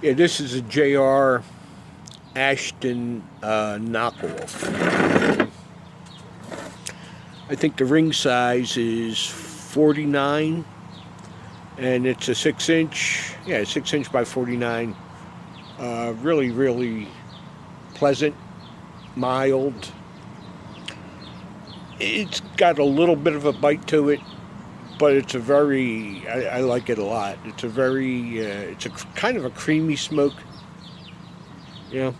Yeah, this is a J.R. Ashton knockoff. I think the ring size is 49, and it's a 6 inch. Yeah, 6 inch by 49. Really, really pleasant, mild. It's got a little bit of a bite to it, but it's a very. I like it a lot. It's a very. It's a kind of a creamy smoke. Yeah.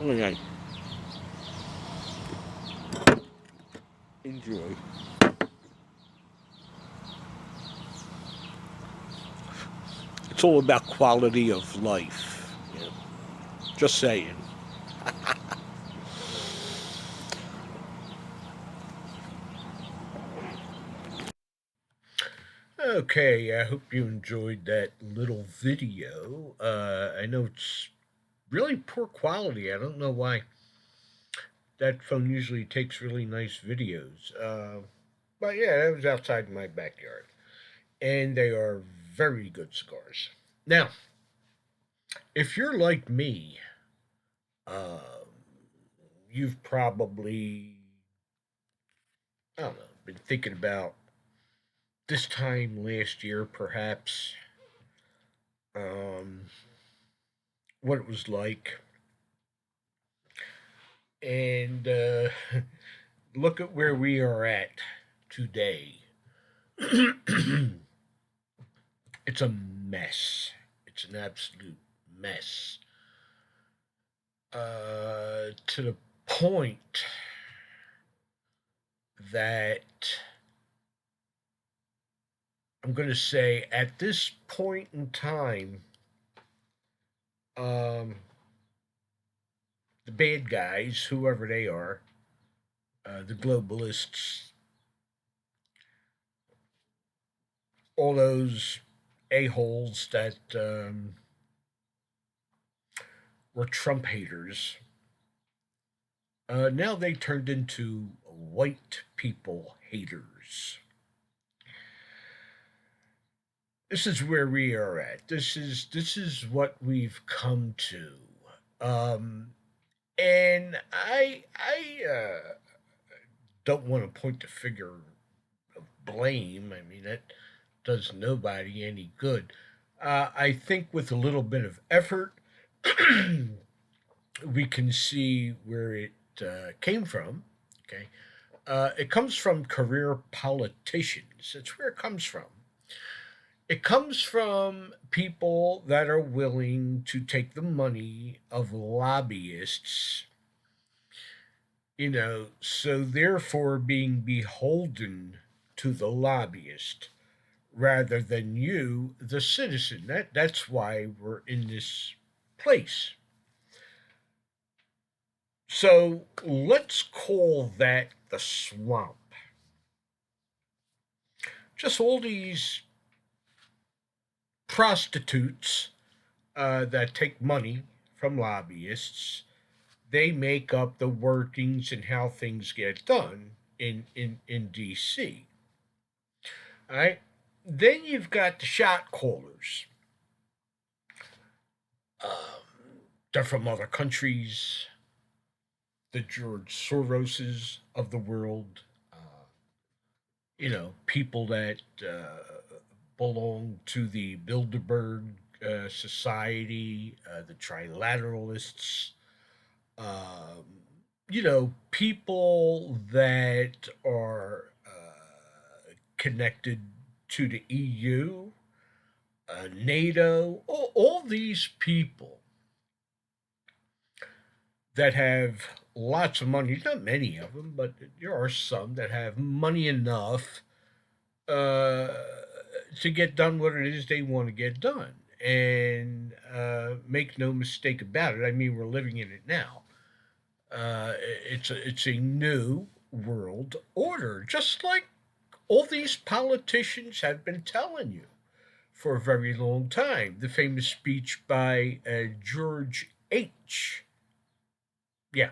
Oh my god. Enjoy. It's all about quality of life. Yeah. Just saying. Okay, I hope you enjoyed that little video. I know it's really poor quality. I don't know why that phone usually takes really nice videos. But yeah, that was outside my backyard. And they are very good cigars. Now, if you're like me, um, you've probably, I don't know, been thinking about this time last year, perhaps, um, what it was like. And look at where we are at today. It's a mess. It's an absolute mess. To the point that I'm going to say at this point in time, um, the bad guys, whoever they are, the globalists, all those a-holes that were Trump haters, now they turned into white people haters. This is where we are at. This is what we've come to, um, and I don't want to point the finger of blame. I mean that does nobody any good. I think with a little bit of effort, we can see where it came from. Okay, it comes from career politicians. That's where it comes from. It comes from people that are willing to take the money of lobbyists, so therefore being beholden to the lobbyist rather than you, the citizen. That's why we're in this place. So let's call that the swamp. Just all these prostitutes that take money from lobbyists, they make up the workings and how things get done in DC. All right. Then you've got the shot callers. They're from other countries, the George Soroses of the world, people that belong to the Bilderberg Society, the Trilateralists, um, people that are connected to the EU, NATO, all these people that have lots of money. Not many of them, but there are some that have money enough uh, to get done what it is they want to get done. And make no mistake about it. I mean, we're living in it now. It's a new world order, just like all these politicians have been telling you for a very long time. The famous speech by George H. Yeah,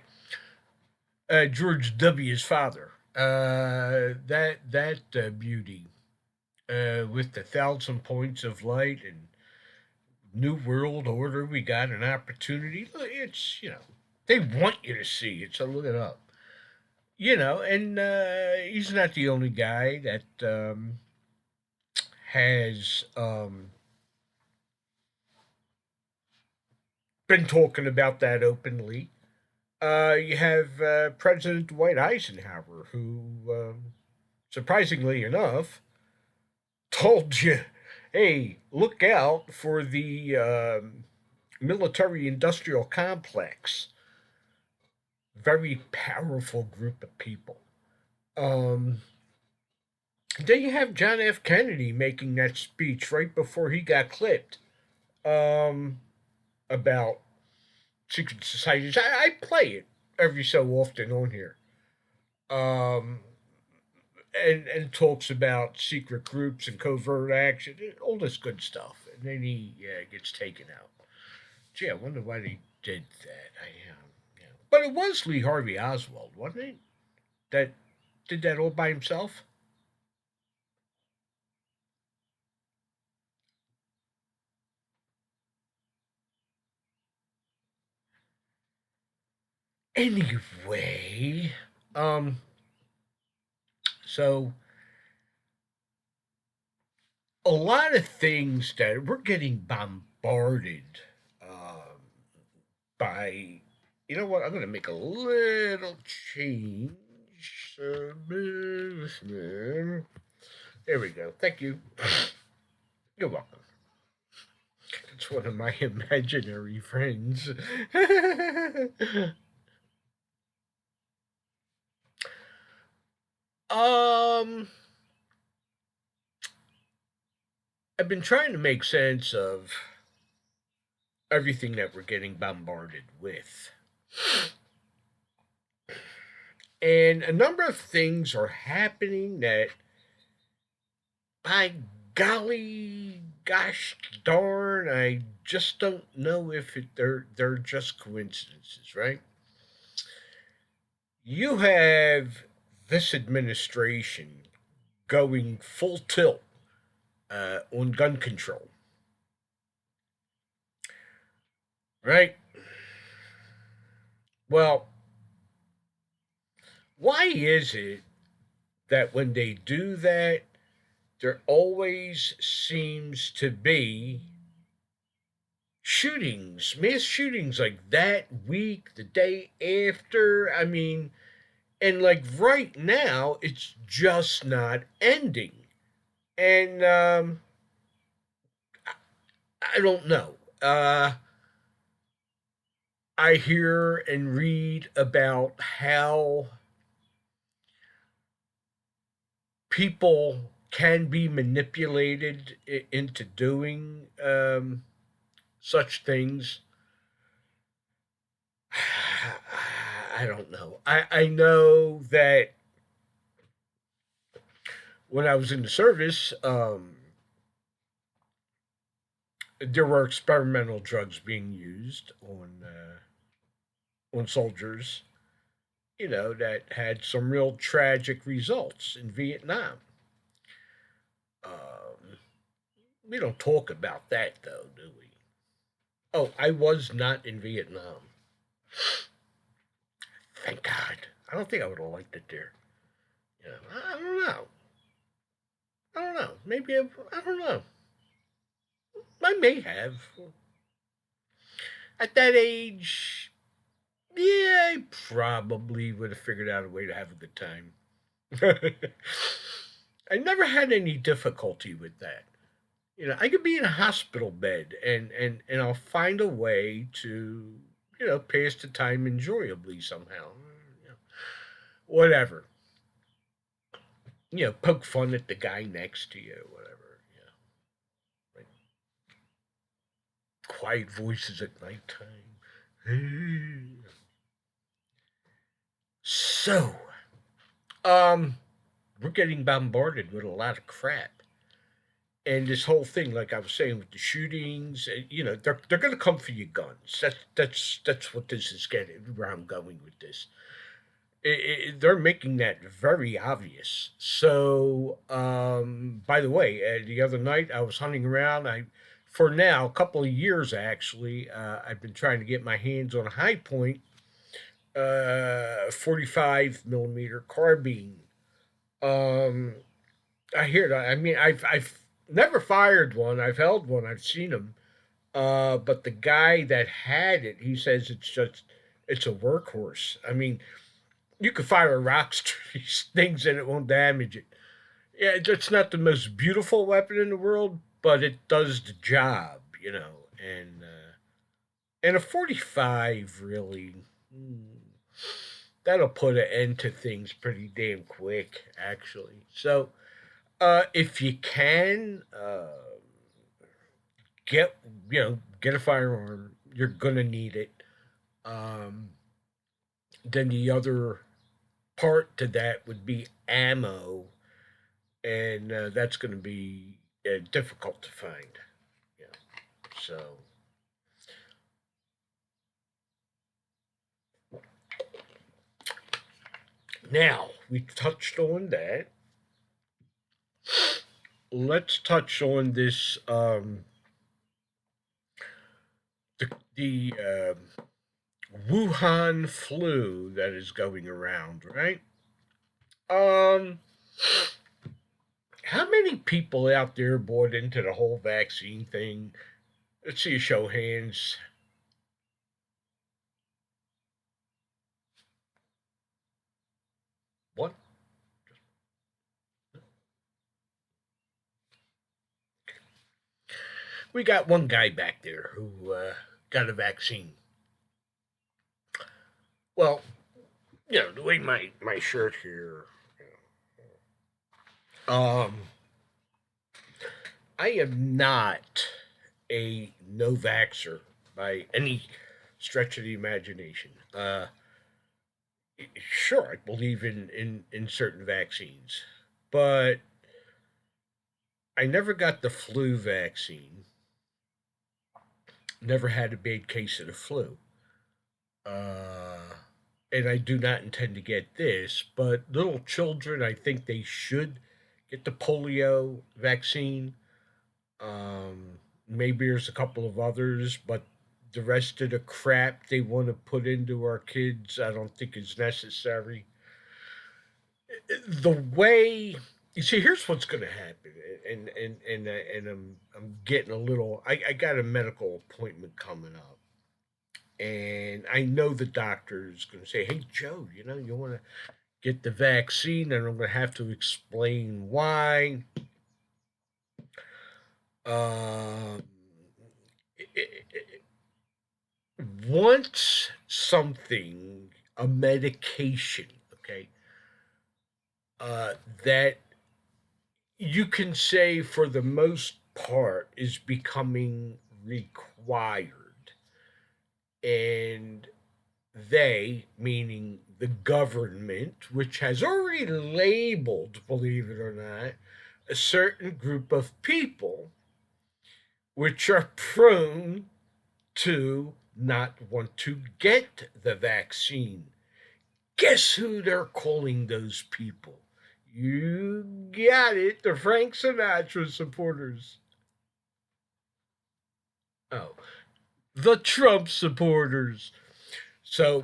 George W.'s father. That beauty with the thousand points of light and New World Order. We got an opportunity. It's, they want you to see it, so look it up. And he's not the only guy that has been talking about that openly. You have President Dwight Eisenhower, who, surprisingly enough, told you, hey, look out for the military industrial complex. Very powerful group of people. Um, then you have John F. Kennedy making that speech right before he got clipped um, about secret societies. I play it every so often on here. Um, and talks about secret groups and covert action, all this good stuff. And then he gets taken out. Gee, I wonder why they did that. But it was Lee Harvey Oswald, wasn't it? That did that all by himself. Anyway, um, so a lot of things that we're getting bombarded by. You know what? I'm going to make a little change. There we go. Thank you. You're welcome. It's one of my imaginary friends. um, I've been trying to make sense of everything that we're getting bombarded with. And a number of things are happening that, by golly, gosh darn, I just don't know if they're just coincidences, right? You have this administration going full tilt on gun control, right? Well, why is it that when they do that, there always seems to be shootings, mass shootings like that week, the day after? I mean, and like right now, it's just not ending. And I don't know. I hear and read about how people can be manipulated into doing such things. I don't know. I know that when I was in the service, there were experimental drugs being used on soldiers, that had some real tragic results in Vietnam. Um, we don't talk about that though, do we? Oh, I was not in Vietnam. Thank God. I don't think I would have liked it there. I don't know. I don't know. Maybe I don't know. I may have. At that age, yeah, I probably would have figured out a way to have a good time. I never had any difficulty with that. I could be in a hospital bed and I'll find a way to, pass the time enjoyably somehow. Whatever. Poke fun at the guy next to you, whatever. Like quiet voices at nighttime. So, um, we're getting bombarded with a lot of crap. And this whole thing, like I was saying, with the shootings, they're going to come for your guns. That's what this is getting. Where I'm going with this, they're making that very obvious. So, by the way, the other night I was hunting around. I for now, a couple of years actually, I've been trying to get my hands on a high point 45 millimeter carbine. Um, I hear that. I mean, I've never fired one. I've held one. I've seen them. But the guy that had it, he says it's a workhorse. I mean, you could fire rocks to these things and it won't damage it. Yeah, it's not the most beautiful weapon in the world, but it does the job, you know. And a 45 really, that'll put an end to things pretty damn quick, actually. So if you can get get a firearm, you're gonna need it. Um, then the other part to that would be ammo, and that's going to be difficult to find. Yeah. So now we touched on that. Let's touch on this the Wuhan flu that is going around, right? Um, how many people out there bought into the whole vaccine thing? Let's see a show of hands. What? We got one guy back there who got a vaccine. Well, the way my shirt here, um, I am not a no vaxxer by any stretch of the imagination. Sure, I believe in certain vaccines, but I never got the flu vaccine. Never had a bad case of the flu. Uh, and I do not intend to get this, but little children, I think they should get the polio vaccine. Maybe there's a couple of others, but the rest of the crap they want to put into our kids, I don't think is necessary. The way you see, here's what's going to happen, and I'm getting a little. I got a medical appointment coming up, and I know the doctor is going to say, "Hey, Joe, you want to get the vaccine," and I'm going to have to explain why. Um, once something, a medication, okay, uh, that you can say for the most part is becoming required, and they, meaning the government, which has already labeled, believe it or not, a certain group of people which are prone to not want to get the vaccine. Guess who they're calling those people? You got it, the Frank Sinatra supporters. Oh, the Trump supporters. So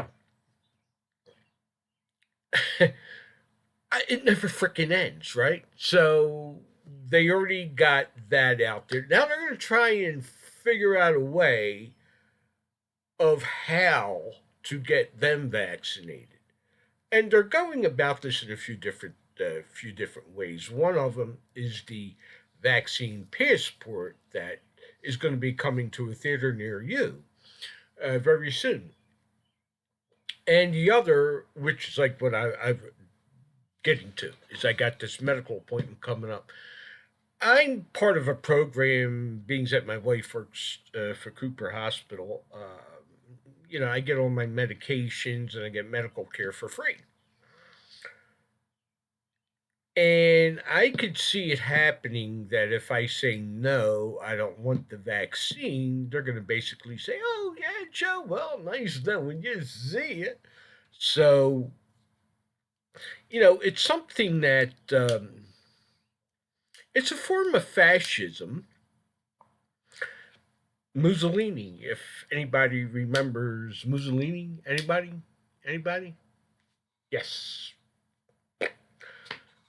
it never freaking ends, right? So they already got that out there. Now they're going to try and figure out a way of how to get them vaccinated, and they're going about this in a few different ways. One of them is the vaccine passport that is going to be coming to a theater near you very soon. And the other, which is like what I've getting to, is I got this medical appointment coming up. I'm part of a program, being that my wife works for Cooper Hospital. I get all my medications and I get medical care for free. And I could see it happening that if I say no, I don't want the vaccine, they're going to basically say, "Oh yeah, Joe, well, nice knowing you. See it." So it's something that it's a form of fascism, Mussolini. If anybody remembers Mussolini, anybody? Anybody? Yes.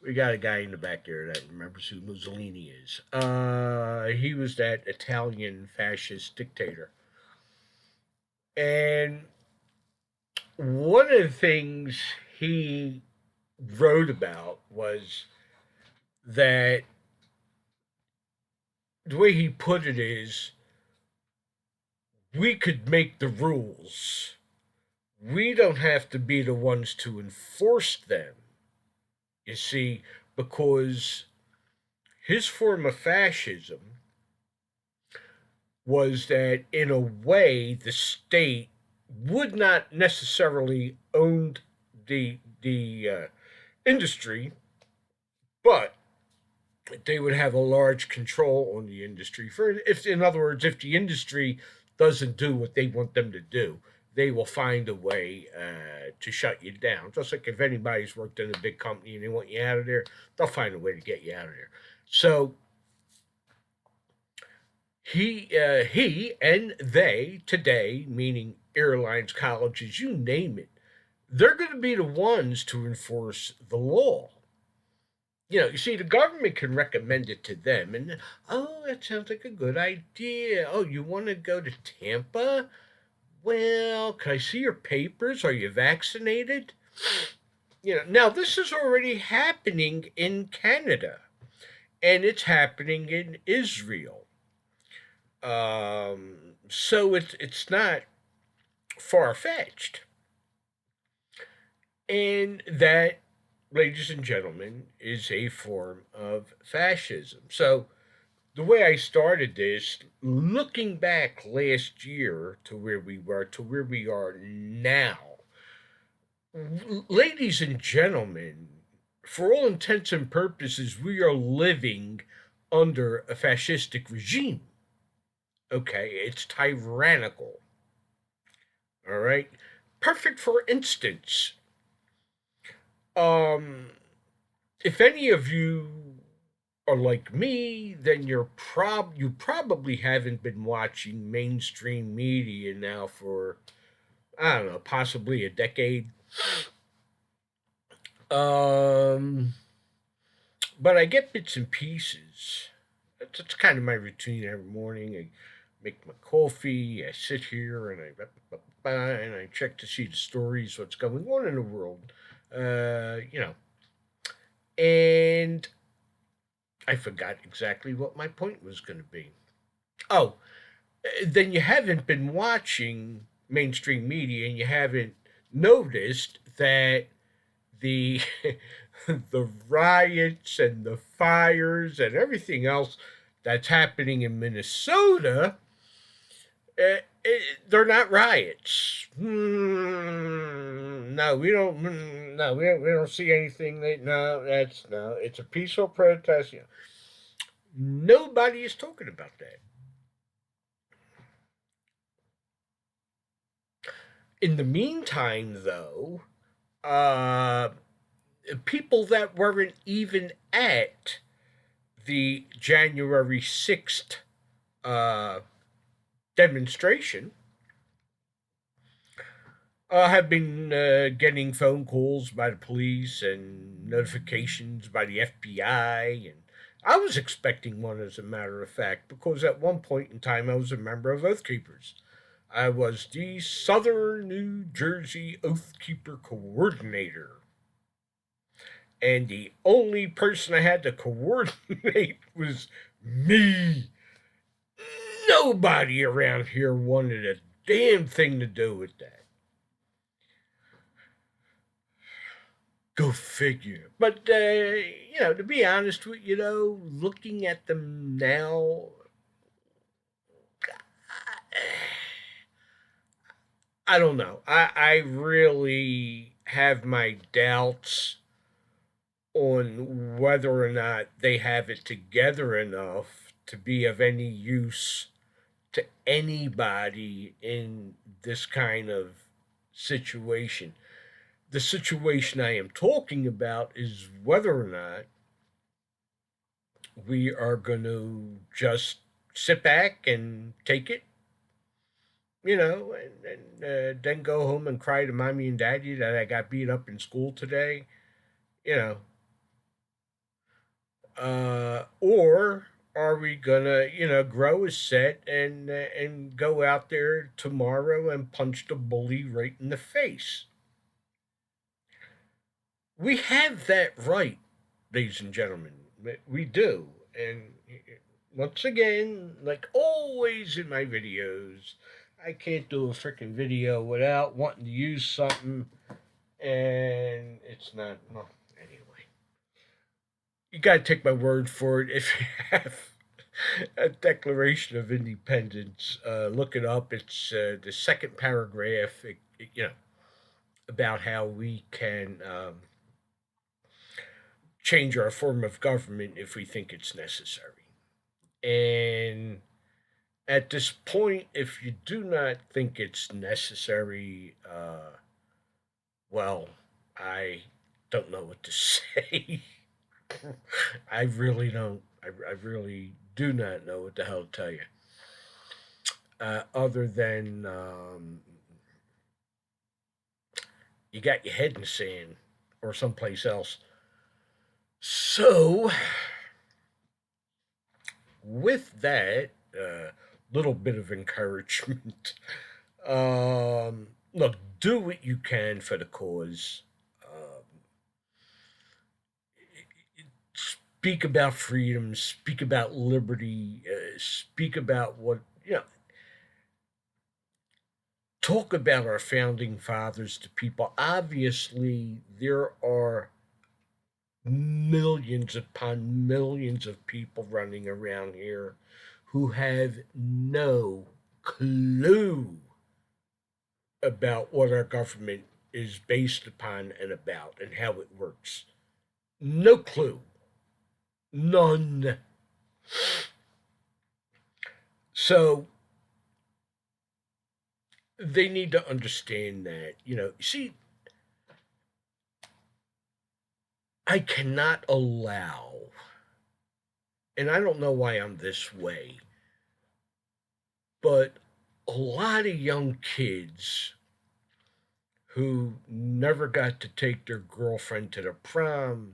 We got a guy in the back there that remembers who Mussolini is. He was that Italian fascist dictator. And one of the things he wrote about was that the way he put it is we could make the rules. We don't have to be the ones to enforce them. You see, because his form of fascism was that in a way the state would not necessarily own the industry, but they would have a large control on the industry. For if, in other words, if the industry doesn't do what they want them to do, they will find a way to shut you down. Just like if anybody's worked in a big company and they want you out of there, they'll find a way to get you out of there. So he and they today, meaning airlines, colleges, you name it, they're going to be the ones to enforce the law. You see, the government can recommend it to them, and oh, that sounds like a good idea. Oh, you want to go to Tampa? Well, can I see your papers? Are you vaccinated? Now this is already happening in Canada, and it's happening in Israel. So it's not far fetched, and that, ladies and gentlemen, is a form of fascism. So the way I started this, looking back last year to where we were to where we are now, ladies and gentlemen, for all intents and purposes, we are living under a fascistic regime. Okay, it's tyrannical. All right. Perfect for instance. Um, if any of you are like me, then you probably haven't been watching mainstream media now for, I don't know, possibly a decade. Um, but I get bits and pieces. That's kind of my routine every morning. I make my coffee. I sit here and I check to see the stories, what's going on in the world. You know, and I forgot exactly what my point was going to be. Oh, then you haven't been watching mainstream media and you haven't noticed that the the riots and the fires and everything else that's happening in Minnesota, they're not riots. No, we don't. No, we don't see anything. No, that's no. It's a peaceful protest. Nobody is talking about that. In the meantime, though, uh, people that weren't even at the January 6th uh, demonstration have been getting phone calls by the police and notifications by the FBI. And I was expecting one, as a matter of fact, because at one point in time I was a member of Oath Keepers. I was the Southern New Jersey Oath Keeper Coordinator. And the only person I had to coordinate was me. Nobody around here wanted a damn thing to do with that. Go figure. But, to be honest with you, looking at them now, I don't know. I really have my doubts on whether or not they have it together enough to be of any use to anybody in this kind of situation. The situation I am talking about is whether or not we are going to just sit back and take it and then go home and cry to mommy and daddy that I got beat up in school today, you know, or are we gonna, grow a set and go out there tomorrow and punch the bully right in the face? We have that right, ladies and gentlemen. We do, and once again, like always in my videos, I can't do a freaking video without wanting to use something, and it's not. Well, anyway, you gotta take my word for it. If you have a Declaration of Independence, look it up. It's the second paragraph. About how we can change our form of government if we think it's necessary. And at this point, if you do not think it's necessary, well, I don't know what to say. I really don't. I really do not know what the hell to tell you. Other than you got your head in the sand or someplace else. So, with that little bit of encouragement, look, do what you can for the cause. Um, Speak about freedom. Speak about liberty. Speak about talk about our founding fathers to people. Obviously, there are millions upon millions of people running around here who have no clue about what our government is based upon and about and how it works. No clue. None. So they need to understand that, see, I cannot allow, and I don't know why I'm this way, but a lot of young kids who never got to take their girlfriend to the prom,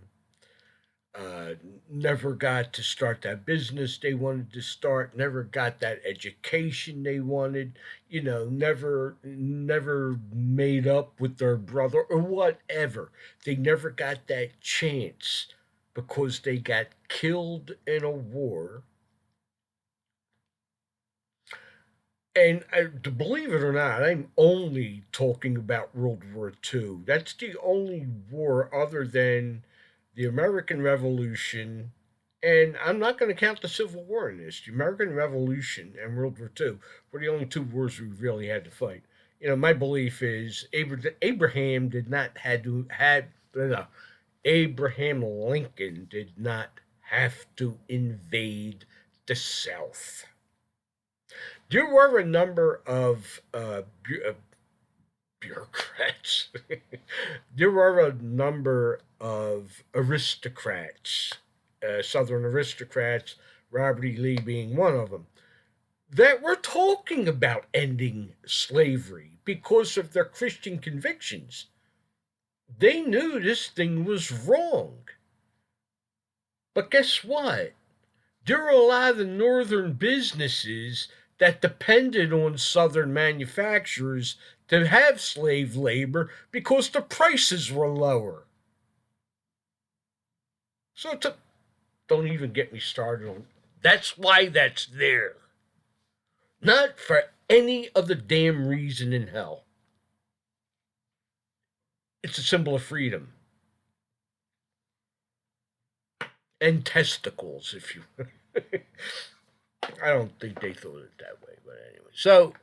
uh, never got to start that business they wanted to start, never got that education they wanted, never made up with their brother or whatever. They never got that chance because they got killed in a war. And to believe it or not, I'm only talking about World War II. That's the only war other than the American Revolution, and I'm not going to count the Civil War in this. The American Revolution and World War II were the only two wars we really had to fight. My belief is Abraham did not had to had no, Abraham Lincoln did not have to invade the South. There were a number of bureaucrats. There were a number of aristocrats, Southern aristocrats, Robert E. Lee being one of them, that were talking about ending slavery because of their Christian convictions. They knew this thing was wrong. But guess what? There were a lot of the northern businesses that depended on southern manufacturers to have slave labor because the prices were lower. So don't even get me started on that's why that's there. Not for any other damn reason in hell. It's a symbol of freedom. And testicles, if you I don't think they thought it that way, but anyway. So,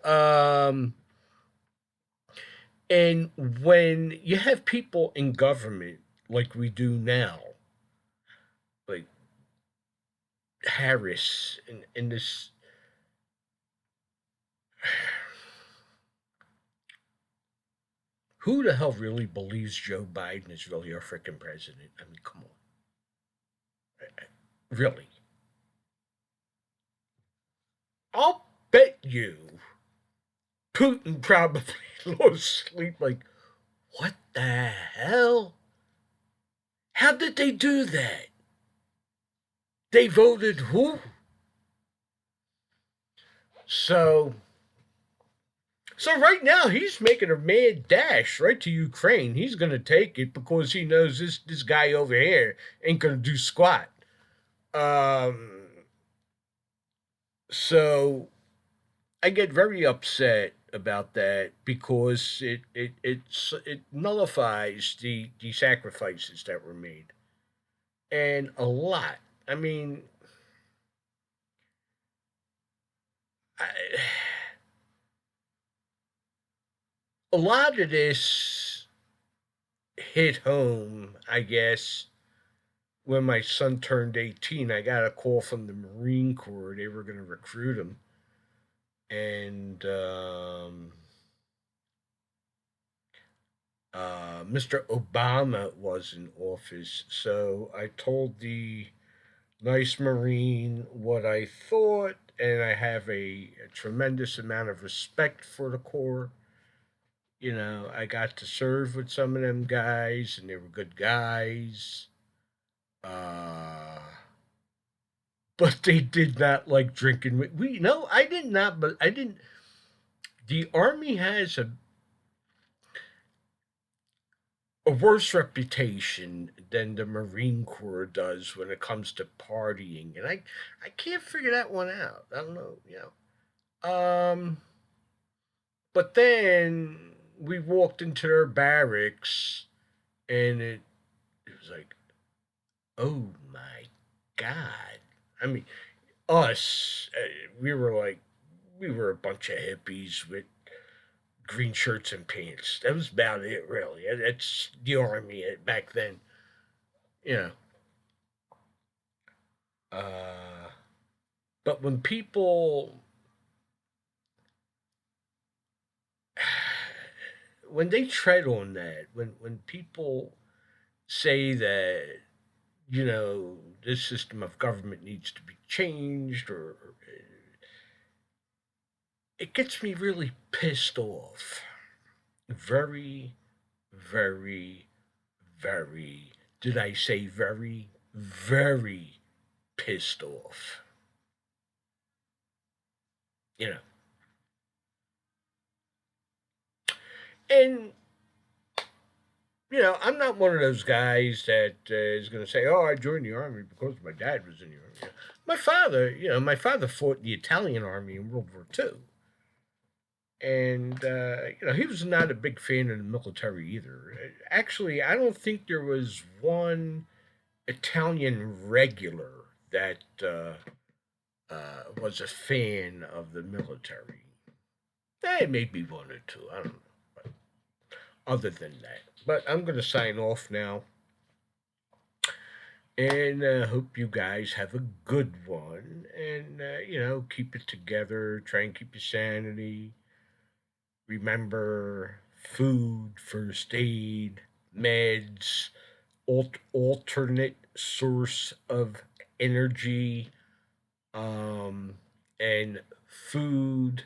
and when you have people in government like we do now, like Harris and this, who the hell really believes Joe Biden is really our freaking president? I mean, come on. Really? I'll bet you Putin probably lost sleep like, what the hell? How did they do that? They voted who? So so right now he's making a mad dash right to Ukraine. He's gonna take it because he knows this guy over here ain't gonna do squat. Um so I get very upset about that because it nullifies the sacrifices that were made. And a lot. I mean, I, a lot of this hit home, I guess, when my son turned 18. I got a call from the Marine Corps. They were going to recruit him. And Mr. Obama was in office. So I told the nice Marine what I thought, and I have a tremendous amount of respect for the Corps. You know, I got to serve with some of them guys, and they were good guys. Uh, but they did not like drinking. We no, I did not, but I didn't. The Army has a worse reputation than the Marine Corps does when it comes to partying, and I can't figure that one out. I don't know, you know. But then we walked into their barracks, and it was like, oh my god! I mean, us, we were a bunch of hippies with green shirts and pants. That was about it, really. That's the army back then, you know. Uh, but when people, when they tread on that, when people say that, you know, this system of government needs to be changed, or it gets me really pissed off. Very, very, very, did I say very, very pissed off. You know, and I'm not one of those guys that is going to say, "Oh, I joined the army because my dad was in the army." My father fought in the Italian army in World War II, and he was not a big fan of the military either. Actually, I don't think there was one Italian regular that was a fan of the military. Maybe one or two. I don't know. But other than that, but I'm going to sign off now, and hope you guys have a good one. And keep it together. Try and keep your sanity. Remember food, first aid, meds, alternate source of energy, um, and food.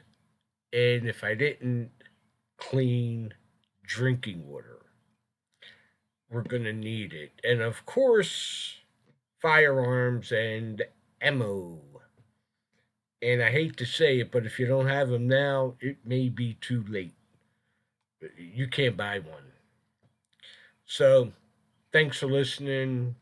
And if I didn't, clean drinking water. We're going to need it. And of course, firearms and ammo. And I hate to say it, but if you don't have them now, it may be too late. You can't buy one. So, thanks for listening.